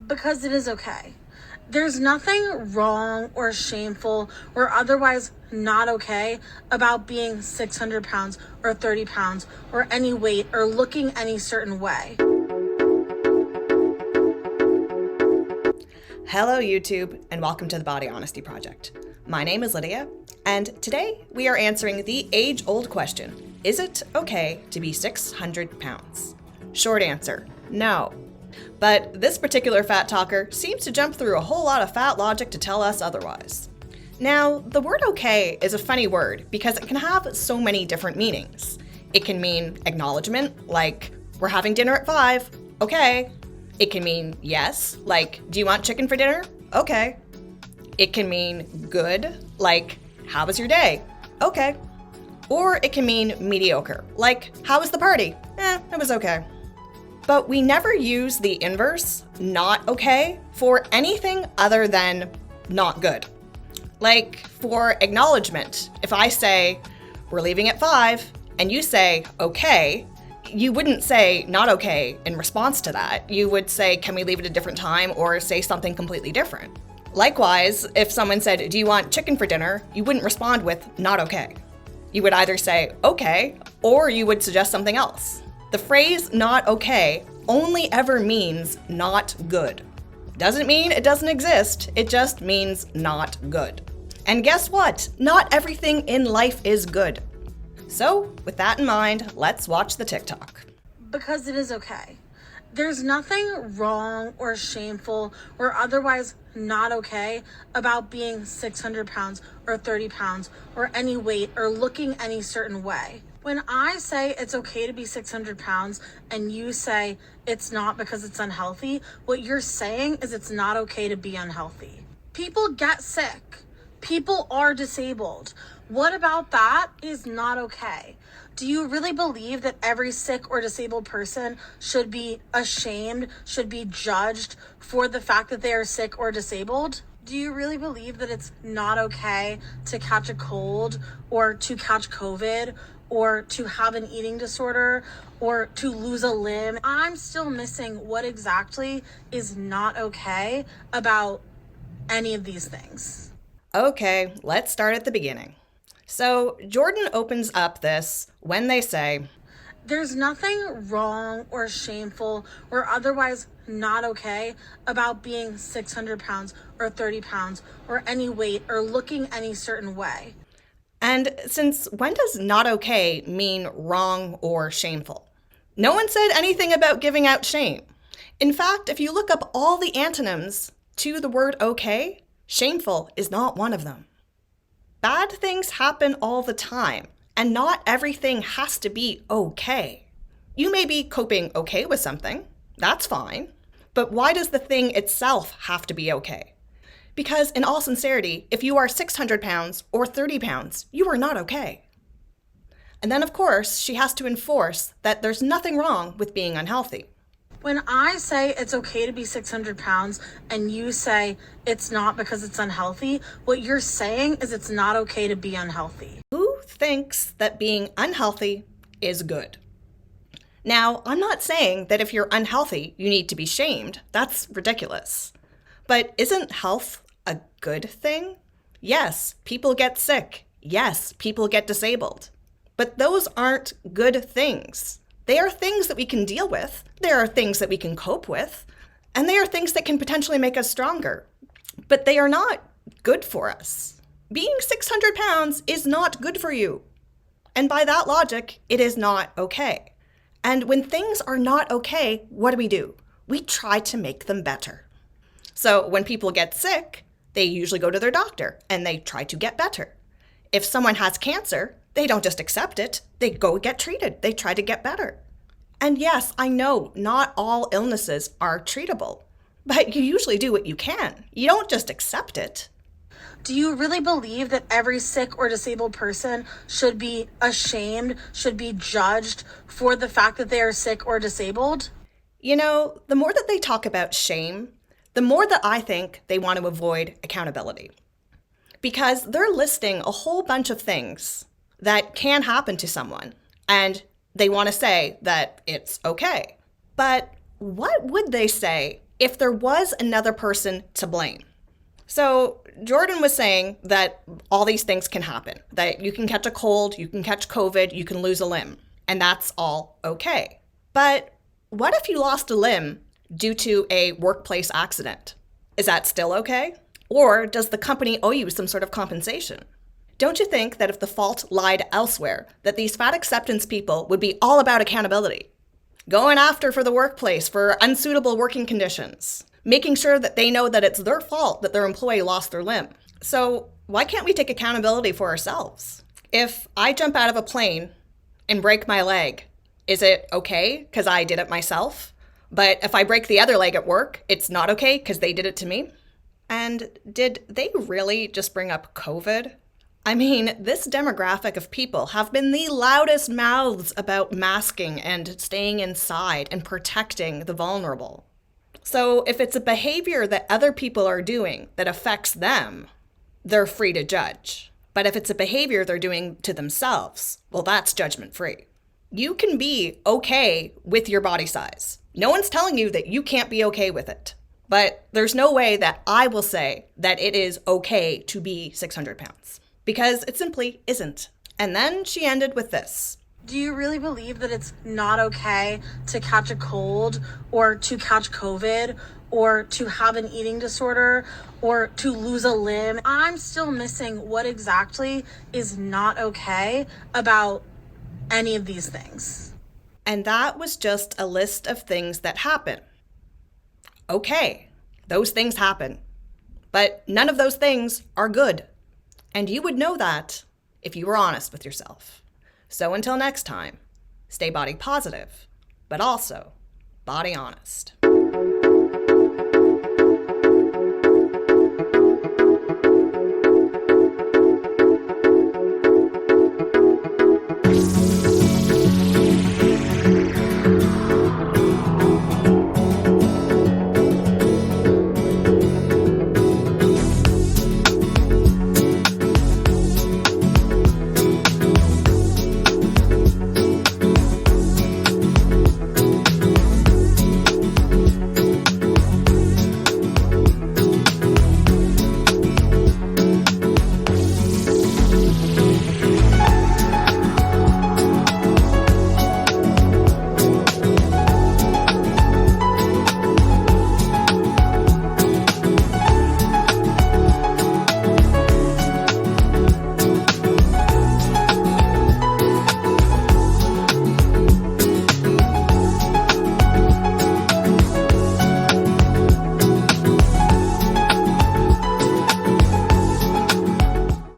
Because it is okay. There's nothing wrong or shameful or otherwise not okay about being 600 pounds or 30 pounds or any weight or looking any certain way. Hello YouTube, and welcome to the Body Honesty Project. My name is Lydia, and today we are answering the age-old question, is it okay to be 600 pounds? Short answer, no. But this particular fat talker seems to jump through a whole lot of fat logic to tell us otherwise. Now, the word okay is a funny word because it can have so many different meanings. It can mean acknowledgement, like, we're having dinner at 5, okay. It can mean yes, like, do you want chicken for dinner? Okay. It can mean good, like, how was your day? Okay. Or it can mean mediocre, like, how was the party? It was okay. But we never use the inverse, not okay, for anything other than not good. Like, for acknowledgement, if I say, we're leaving at 5, and you say, okay, you wouldn't say not okay in response to that. You would say, can we leave at a different time, or say something completely different. Likewise, if someone said, do you want chicken for dinner? You wouldn't respond with not okay. You would either say okay, or you would suggest something else. The phrase not okay only ever means not good. Doesn't mean it doesn't exist, it just means not good. And guess what? Not everything in life is good. So, with that in mind, let's watch the TikTok. Because it is okay. There's nothing wrong or shameful or otherwise not okay about being 600 pounds or 30 pounds or any weight or looking any certain way. When I say it's okay to be 600 pounds and you say it's not because it's unhealthy, what you're saying is it's not okay to be unhealthy. People get sick. People are disabled. What about that is not okay? Do you really believe that every sick or disabled person should be ashamed, should be judged for the fact that they are sick or disabled? Do you really believe that it's not okay to catch a cold or to catch COVID or to have an eating disorder or to lose a limb? I'm still missing what exactly is not okay about any of these things. Okay, let's start at the beginning. So Jordan opens up this when they say, there's nothing wrong or shameful or otherwise not okay about being 600 pounds or 30 pounds or any weight or looking any certain way. And since when does not okay mean wrong or shameful? No one said anything about giving out shame. In fact, if you look up all the antonyms to the word okay, shameful is not one of them. Bad things happen all the time, and not everything has to be okay. You may be coping okay with something, that's fine, but why does the thing itself have to be okay? Because in all sincerity, if you are 600 pounds or 30 pounds, you are not okay. And then of course, she has to enforce that there's nothing wrong with being unhealthy. When I say it's okay to be 600 pounds and you say it's not because it's unhealthy, what you're saying is it's not okay to be unhealthy. Who thinks that being unhealthy is good? Now, I'm not saying that if you're unhealthy, you need to be shamed. That's ridiculous. But isn't health a good thing? Yes, people get sick. Yes, people get disabled. But those aren't good things. They are things that we can deal with. There are things that we can cope with. And they are things that can potentially make us stronger. But they are not good for us. Being 600 pounds is not good for you. And by that logic, it is not okay. And when things are not okay, what do? We try to make them better. So when people get sick, they usually go to their doctor and they try to get better. If someone has cancer, they don't just accept it, they go get treated, they try to get better. And yes, I know not all illnesses are treatable, but you usually do what you can. You don't just accept it. Do you really believe that every sick or disabled person should be ashamed, should be judged for the fact that they are sick or disabled? You know, the more that they talk about shame, the more that I think they want to avoid accountability. Because they're listing a whole bunch of things that can happen to someone, and they want to say that it's okay. But what would they say if there was another person to blame. So Jordan was saying that all these things can happen, that you can catch a cold, you can catch COVID, you can lose a limb, and that's all okay. But what if you lost a limb due to a workplace accident? Is that still okay? Or does the company owe you some sort of compensation? Don't you think that if the fault lied elsewhere, that these fat acceptance people would be all about accountability? Going after for the workplace for unsuitable working conditions, making sure that they know that it's their fault that their employee lost their limb. So why can't we take accountability for ourselves? If I jump out of a plane and break my leg, is it okay because I did it myself? But if I break the other leg at work, it's not okay because they did it to me? And did they really just bring up COVID? I mean, this demographic of people have been the loudest mouths about masking and staying inside and protecting the vulnerable. So if it's a behavior that other people are doing that affects them, they're free to judge. But if it's a behavior they're doing to themselves, well, that's judgment-free. You can be okay with your body size. No one's telling you that you can't be okay with it. But there's no way that I will say that it is okay to be 600 pounds. Because it simply isn't. And then she ended with this. Do you really believe that it's not okay to catch a cold or to catch COVID or to have an eating disorder or to lose a limb? I'm still missing what exactly is not okay about any of these things. And that was just a list of things that happen. Okay, those things happen. But none of those things are good. And you would know that if you were honest with yourself. So until next time, stay body positive, but also body honest.